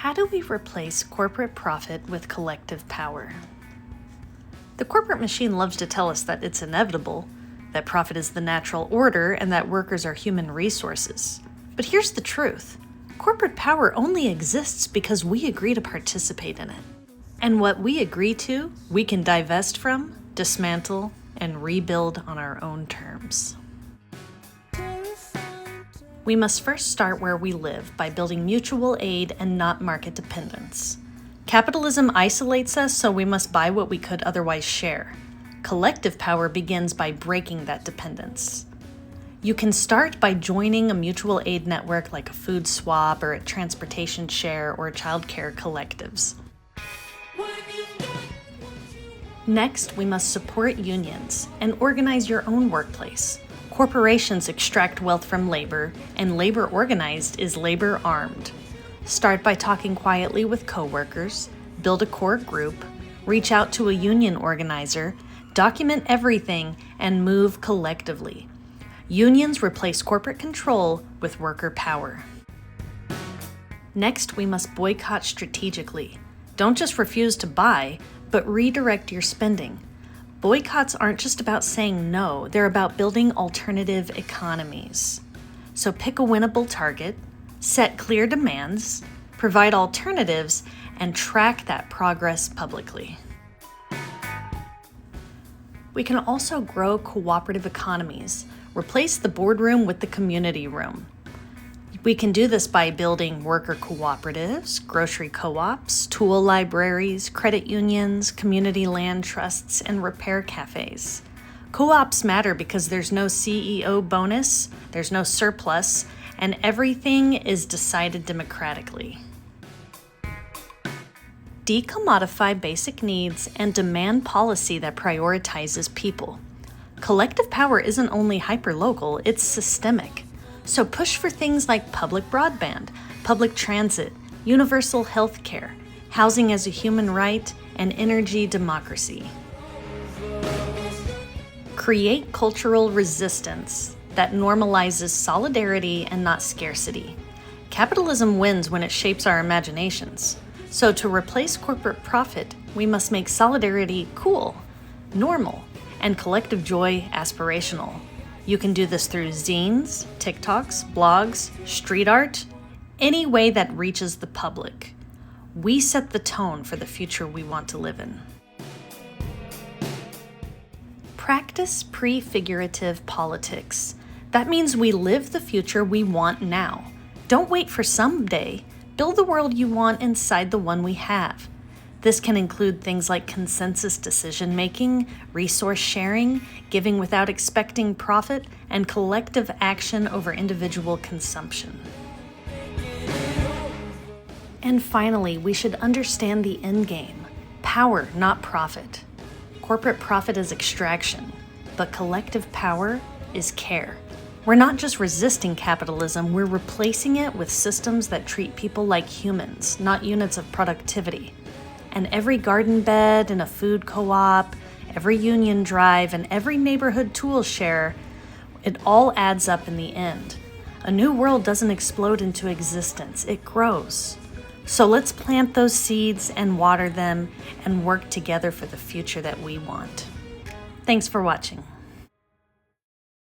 How do we replace corporate profit with collective power? The corporate machine loves to tell us that it's inevitable, that profit is the natural order, and that workers are human resources. But here's the truth. Corporate power only exists because we agree to participate in it. And what we agree to, we can divest from, dismantle, and rebuild on our own terms. We must first start where we live by building mutual aid and not market dependence. Capitalism isolates us, so we must buy what we could otherwise share. Collective power begins by breaking that dependence. You can start by joining a mutual aid network like a food swap or a transportation share or childcare collectives. Next, we must support unions and organize your own workplace. Corporations extract wealth from labor, and labor organized is labor armed. Start by talking quietly with coworkers, build a core group, reach out to a union organizer, document everything, and move collectively. Unions replace corporate control with worker power. Next, we must boycott strategically. Don't just refuse to buy, but redirect your spending. Boycotts aren't just about saying no, they're about building alternative economies. So pick a winnable target, set clear demands, provide alternatives, and track that progress publicly. We can also grow cooperative economies, replace the boardroom with the community room. We can do this by building worker cooperatives, grocery co-ops, tool libraries, credit unions, community land trusts, and repair cafes. Co-ops matter because there's no CEO bonus, there's no surplus, and everything is decided democratically. Decommodify basic needs and demand policy that prioritizes people. Collective power isn't only hyperlocal, it's systemic. So push for things like public broadband, public transit, universal health care, housing as a human right, and energy democracy. Create cultural resistance that normalizes solidarity and not scarcity. Capitalism wins when it shapes our imaginations. So to replace corporate profit, we must make solidarity cool, normal, and collective joy aspirational. You can do this through zines, TikToks, blogs, street art, any way that reaches the public. We set the tone for the future we want to live in. Practice prefigurative politics. That means we live the future we want now. Don't wait for someday. Build the world you want inside the one we have. This can include things like consensus decision-making, resource sharing, giving without expecting profit, and collective action over individual consumption. And finally, we should understand the end game. Power, not profit. Corporate profit is extraction, but collective power is care. We're not just resisting capitalism, we're replacing it with systems that treat people like humans, not units of productivity. And every garden bed and a food co-op, every union drive, and every neighborhood tool share, it all adds up in the end. A new world doesn't explode into existence, it grows. So let's plant those seeds and water them and work together for the future that we want. Thanks for watching.